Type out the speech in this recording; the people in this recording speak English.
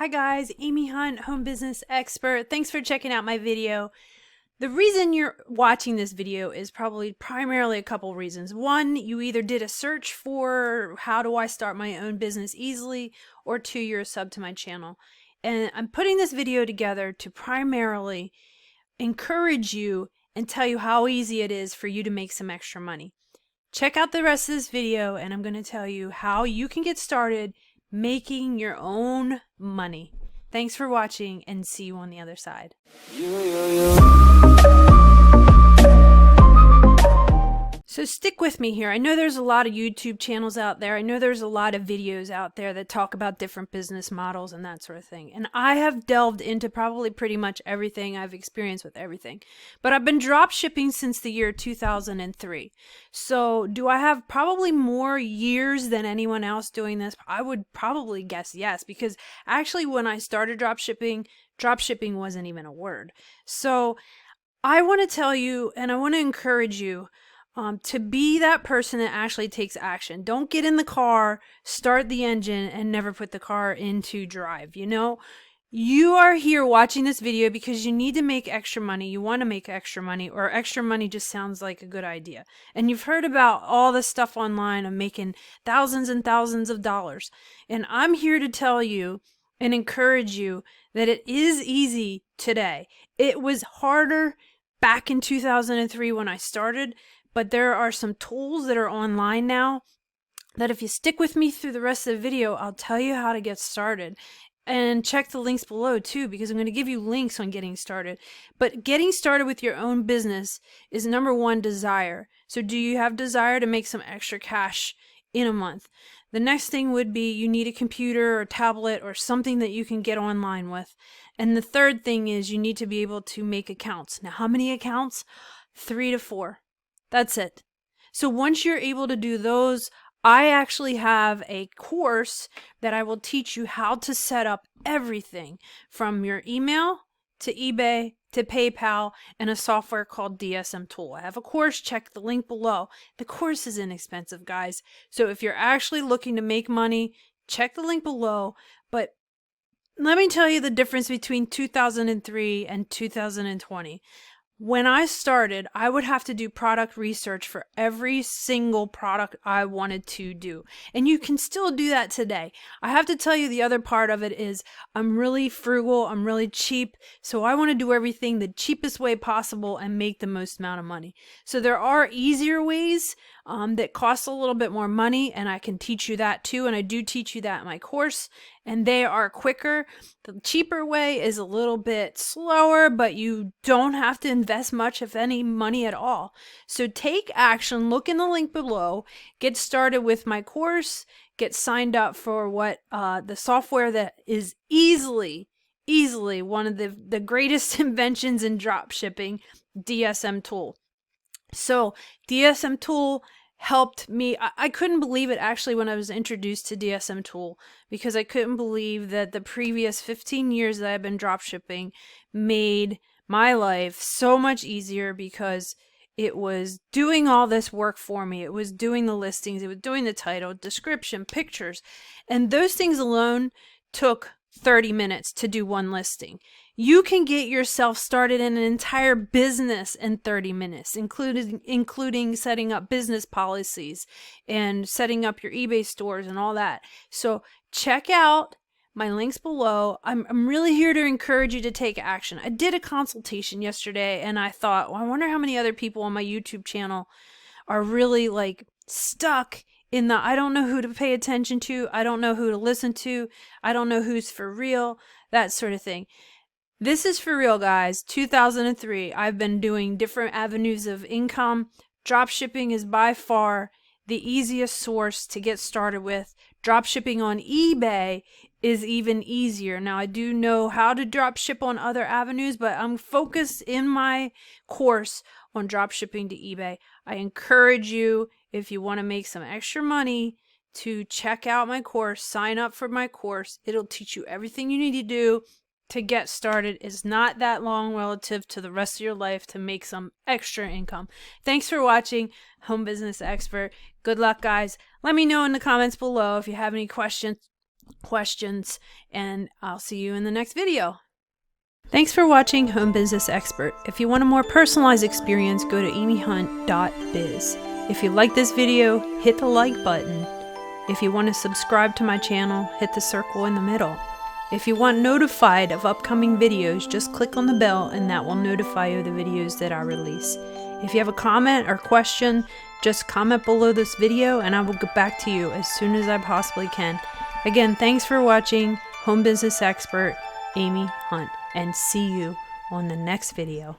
Hi guys, Amy Hunt, home business expert. Thanks for checking out my video. The reason you're watching this video is probably primarily a couple reasons. One, you either did a search for how do I start my own business easily, or two, you're a sub to my channel. And I'm putting this video together to primarily encourage you and tell you how easy it is for you to make some extra money. Check out the rest of this video and I'm going to tell you how you can get started making your own money. Thanks for watching and see you on the other side. So stick with me here. I know there's a lot of YouTube channels out there. I know there's a lot of videos out there that talk about different business models and that sort of thing. And I have delved into probably pretty much everything. I've experienced with everything. But I've been drop shipping since the year 2003. So do I have probably more years than anyone else doing this? I would probably guess yes, because actually when I started drop shipping wasn't even a word. So I want to tell you and I want to encourage you to be that person that actually takes action. Don't get in the car, start the engine, and never put the car into drive. You know, you are here watching this video because you need to make extra money. You want to make extra money, or extra money just sounds like a good idea. And you've heard about all this stuff online of making thousands and thousands of dollars. And I'm here to tell you and encourage you that it is easy today. It was harder back in 2003 when I started. But there are some tools that are online now that if you stick with me through the rest of the video, I'll tell you how to get started. And check the links below too, because I'm going to give you links on getting started. But getting started with your own business is number one, desire. So do you have desire to make some extra cash in a month? The next thing would be you need a computer or tablet or something that you can get online with. And the third thing is you need to be able to make accounts. Now, how many accounts? 3 to 4. That's it. So once you're able to do those, I actually have a course that I will teach you how to set up everything from your email to eBay to PayPal and a software called DSM Tool. I have a course, check the link below. The course is inexpensive, guys. So if you're actually looking to make money, check the link below. But let me tell you the difference between 2003 and 2020. When I started, I would have to do product research for every single product I wanted to do. And you can still do that today. I have to tell you the other part of it is I'm really frugal, I'm really cheap, so I want to do everything the cheapest way possible and make the most amount of money. So there are easier ways that cost a little bit more money, and I can teach you that too, and I do teach you that in my course, and they are quicker. The cheaper way is a little bit slower, but you don't have to invest much, if any, money at all. So take action, look in the link below, get started with my course, get signed up for what the software that is easily one of the greatest inventions in drop shipping, DSM Tool. So DSM Tool helped me. I couldn't believe it actually when I was introduced to DSM Tool, because I couldn't believe that the previous 15 years that I've been drop shipping made my life so much easier, because it was doing all this work for me. It was doing the listings, it was doing the title, description, pictures, and those things alone took 30 minutes to do one listing. You can get yourself started in an entire business in 30 minutes, including setting up business policies and setting up your eBay stores and all that. So check out my links below. I'm really here to encourage you to take action. I did a consultation yesterday and I thought, well, I wonder how many other people on my YouTube channel are really like stuck in the I don't know who to pay attention to, I don't know who to listen to, I don't know who's for real, that sort of thing. This is for real, guys. 2003, I've been doing different avenues of income. Drop shipping is by far the easiest source to get started with. Drop shipping on eBay is even easier. Now, I do know how to drop ship on other avenues, but I'm focused in my course on drop shipping to eBay. I encourage you, if you want to make some extra money, to check out my course, sign up for my course. It'll teach you everything you need to do to get started. It's not that long relative to the rest of your life to make some extra income. Thanks for watching, Home Business Expert. Good luck, guys. Let me know in the comments below if you have any questions questions, and I'll see you in the next video. Thanks for watching Home Business Expert. If you want a more personalized experience, go to amyhunt.biz. If you like this video, hit the like button. If you want to subscribe to my channel, hit the circle in the middle. If you want notified of upcoming videos, just click on the bell and that will notify you of the videos that I release. If you have a comment or question, just comment below this video and I will get back to you as soon as I possibly can. Again, thanks for watching Home Business Expert Amy Hunt, and see you on the next video.